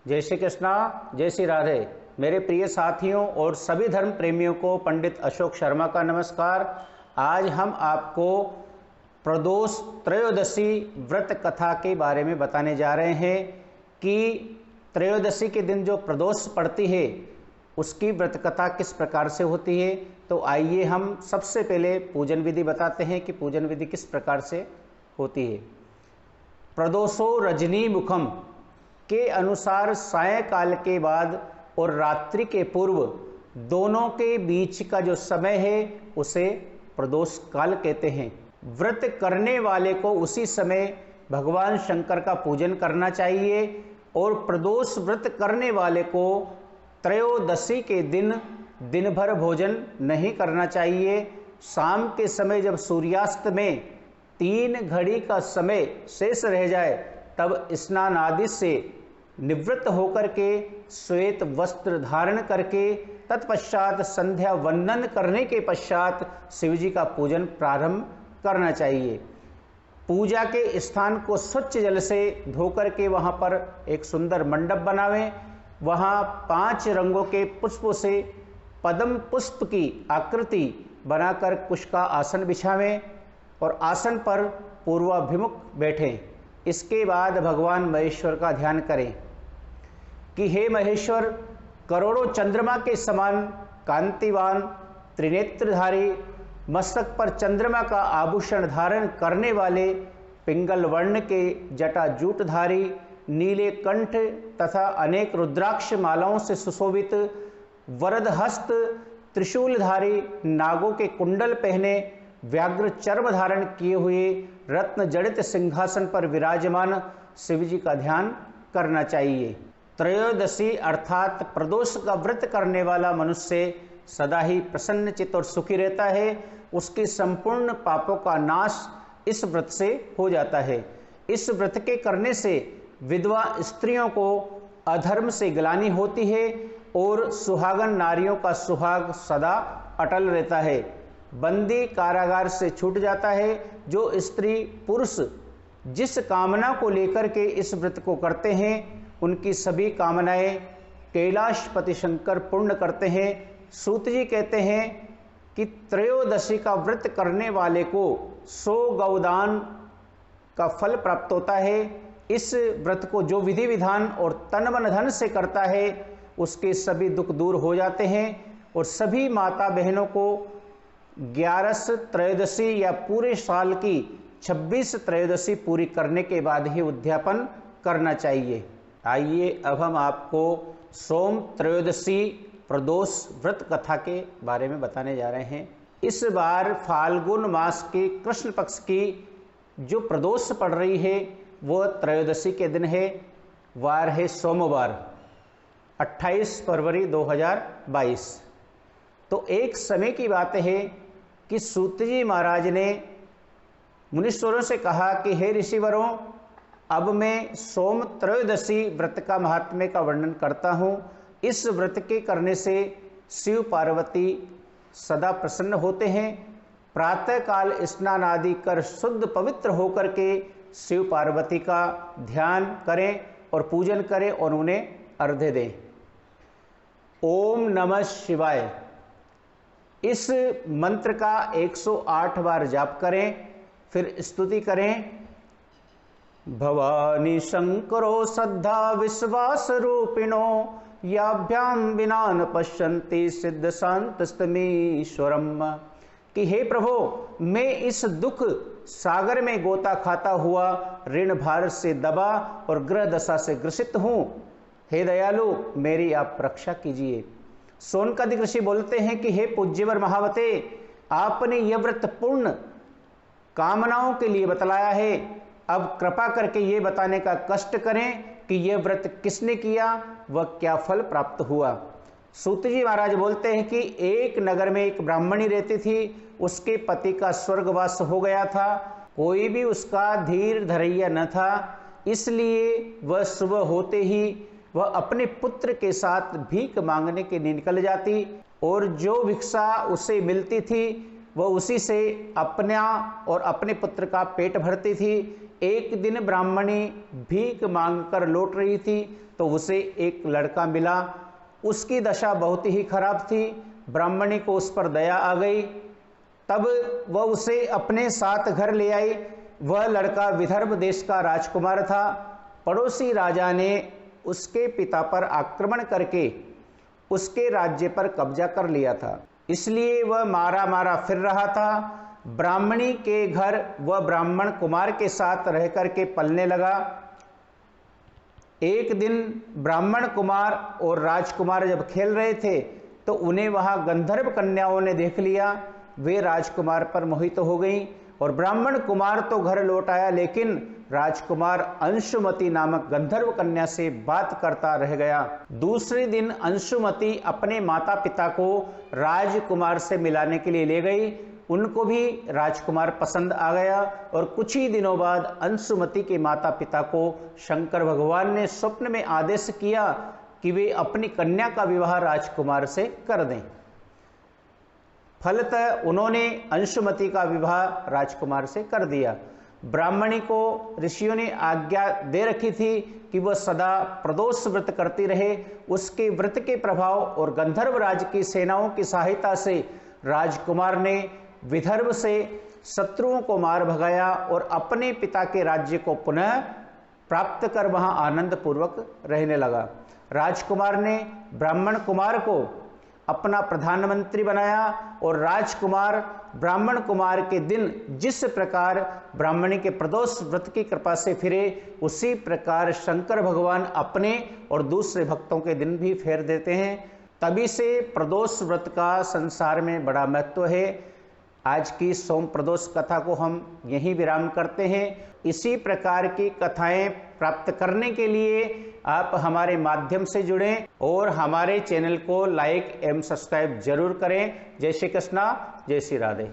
जय श्री कृष्णा, जय श्री राधे। मेरे प्रिय साथियों और सभी धर्म प्रेमियों को पंडित अशोक शर्मा का नमस्कार। आज हम आपको प्रदोष त्रयोदशी व्रत कथा के बारे में बताने जा रहे हैं कि त्रयोदशी के दिन जो प्रदोष पड़ती है उसकी व्रत कथा किस प्रकार से होती है। तो आइए हम सबसे पहले पूजन विधि बताते हैं कि पूजन विधि किस प्रकार से होती है। प्रदोषो रजनी मुखम के अनुसार सायंकाल के बाद और रात्रि के पूर्व दोनों के बीच का जो समय है उसे प्रदोष काल कहते हैं। व्रत करने वाले को उसी समय भगवान शंकर का पूजन करना चाहिए और प्रदोष व्रत करने वाले को त्रयोदशी के दिन भर भोजन नहीं करना चाहिए। शाम के समय जब सूर्यास्त में 3 घड़ी का समय शेष रह जाए तब स्नान आदि से निवृत्त होकर के श्वेत वस्त्र धारण करके तत्पश्चात संध्या वंदन करने के पश्चात शिव जी का पूजन प्रारंभ करना चाहिए। पूजा के स्थान को स्वच्छ जल से धोकर के वहाँ पर एक सुंदर मंडप बनावें। वहाँ 5 रंगों के पुष्पों से पद्म पुष्प की आकृति बनाकर कुश का आसन बिछावें और आसन पर पूर्वाभिमुख बैठें। इसके बाद भगवान महेश्वर का ध्यान करें कि हे महेश्वर, करोड़ों चंद्रमा के समान कांतिवान त्रिनेत्रधारी, मस्तक पर चंद्रमा का आभूषण धारण करने वाले, पिंगल वर्ण के जटाजूटधारी, नीले कंठ तथा अनेक रुद्राक्ष मालाओं से सुशोभित, वरद हस्त त्रिशूलधारी, नागों के कुंडल पहने, व्याघ्र चर्म धारण किए हुए, रत्न जड़ित सिंहासन पर विराजमान शिव जी का ध्यान करना चाहिए। त्रयोदशी अर्थात प्रदोष का व्रत करने वाला मनुष्य सदा ही प्रसन्नचित्त और सुखी रहता है। उसके संपूर्ण पापों का नाश इस व्रत से हो जाता है। इस व्रत के करने से विधवा स्त्रियों को अधर्म से ग्लानि होती है और सुहागन नारियों का सुहाग सदा अटल रहता है। बंदी कारागार से छूट जाता है। जो स्त्री पुरुष जिस कामना को लेकर के इस व्रत को करते हैं उनकी सभी कामनाएं कैलाशपति शंकर पूर्ण करते हैं। सूत जी कहते हैं कि त्रयोदशी का व्रत करने वाले को 100 गौदान का फल प्राप्त होता है। इस व्रत को जो विधि विधान और तन मन धन से करता है उसके सभी दुख दूर हो जाते हैं और सभी माता बहनों को 11 त्रयोदशी या पूरे साल की 26 त्रयोदशी पूरी करने के बाद ही उद्यापन करना चाहिए। आइए अब हम आपको सोम त्रयोदशी प्रदोष व्रत कथा के बारे में बताने जा रहे हैं। इस बार फाल्गुन मास के कृष्ण पक्ष की जो प्रदोष पड़ रही है वो त्रयोदशी के दिन है। वार है सोमवार, 28 फरवरी 2022। तो एक समय की बात है कि सूत जी महाराज ने मुनीश्वरों से कहा कि हे ऋषिवरों, अब मैं सोम त्रयोदशी व्रत का महात्म्य का वर्णन करता हूँ। इस व्रत के करने से शिव पार्वती सदा प्रसन्न होते हैं। प्रातःकाल स्नान आदि कर शुद्ध पवित्र होकर के शिव पार्वती का ध्यान करें और पूजन करें और उन्हें अर्घ्य दें। ओम नमः शिवाय इस मंत्र का 108 बार जाप करें। फिर स्तुति करें। भवानी शंकरो श्रद्धा विश्वास रूपिणो याभ्याम विना न पश्यन्ति सिद्ध शांतस्तमीश्वरम। कि हे प्रभु, मैं इस दुख सागर में गोता खाता हुआ ऋण भार से दबा और ग्रह दशा से ग्रसित हूँ। हे दयालु, मेरी आप रक्षा कीजिए। सोनकादिक ऋषि बोलते हैं कि हे पूज्यवर महावते, आपने यह व्रत पूर्ण कामनाओं के लिए बतलाया है। अब कृपा करके ये बताने का कष्ट करें कि यह व्रत किसने किया, वह क्या फल प्राप्त हुआ। सूत जी महाराज बोलते हैं कि एक नगर में एक ब्राह्मणी रहती थी। उसके पति का स्वर्गवास हो गया था। कोई भी उसका धीर धरैया न था, इसलिए वह सुबह होते ही वह अपने पुत्र के साथ भीख मांगने के लिए निकल जाती और जो भिक्षा उसे मिलती थी वह उसी से अपना और अपने पुत्र का पेट भरती थी। एक दिन ब्राह्मणी भीख मांगकर लौट रही थी तो उसे एक लड़का मिला। उसकी दशा बहुत ही खराब थी। ब्राह्मणी को उस पर दया आ गई, तब वह उसे अपने साथ घर ले आई। वह लड़का विदर्भ देश का राजकुमार था। पड़ोसी राजा ने उसके पिता पर आक्रमण करके उसके राज्य पर कब्जा कर लिया था, इसलिए वह मारा मारा फिर रहा था। ब्राह्मणी के घर वह ब्राह्मण कुमार के साथ रह करके पलने लगा। एक दिन ब्राह्मण कुमार और राजकुमार जब खेल रहे थे तो उन्हें वहां गंधर्व कन्याओं ने देख लिया। वे राजकुमार पर मोहित हो गईं और ब्राह्मण कुमार तो घर लौट आया, लेकिन राजकुमार अंशुमति नामक गंधर्व कन्या से बात करता रह गया। दूसरे दिन अंशुमति अपने माता पिता को राजकुमार से मिलाने के लिए ले गई। उनको भी राजकुमार पसंद आ गया और कुछ ही दिनों बाद अंशुमति के माता पिता को शंकर भगवान ने स्वप्न में आदेश किया कि वे अपनी कन्या का विवाह राजकुमार से कर दें। फलतः उन्होंने अंशुमति का विवाह राजकुमार से कर दिया। ब्राह्मणी को ऋषियों ने आज्ञा दे रखी थी कि वह सदा प्रदोष व्रत करती रहे। उसके व्रत के प्रभाव और गंधर्व राज की सेनाओं की सहायता से राजकुमार ने विदर्भ से शत्रुओं को मार भगाया और अपने पिता के राज्य को पुनः प्राप्त कर वहां आनंद पूर्वक रहने लगा। राजकुमार ने ब्राह्मण कुमार को अपना प्रधानमंत्री बनाया और राजकुमार ब्राह्मण कुमार के दिन जिस प्रकार ब्राह्मणी के प्रदोष व्रत की कृपा से फिरे, उसी प्रकार शंकर भगवान अपने और दूसरे भक्तों के दिन भी फेर देते हैं। तभी से प्रदोष व्रत का संसार में बड़ा महत्व है। आज की सोम प्रदोष कथा को हम यहीं विराम करते हैं। इसी प्रकार की कथाएं प्राप्त करने के लिए आप हमारे माध्यम से जुड़ें और हमारे चैनल को लाइक एवं सब्सक्राइब जरूर करें। जय श्री कृष्णा, जय श्री राधे।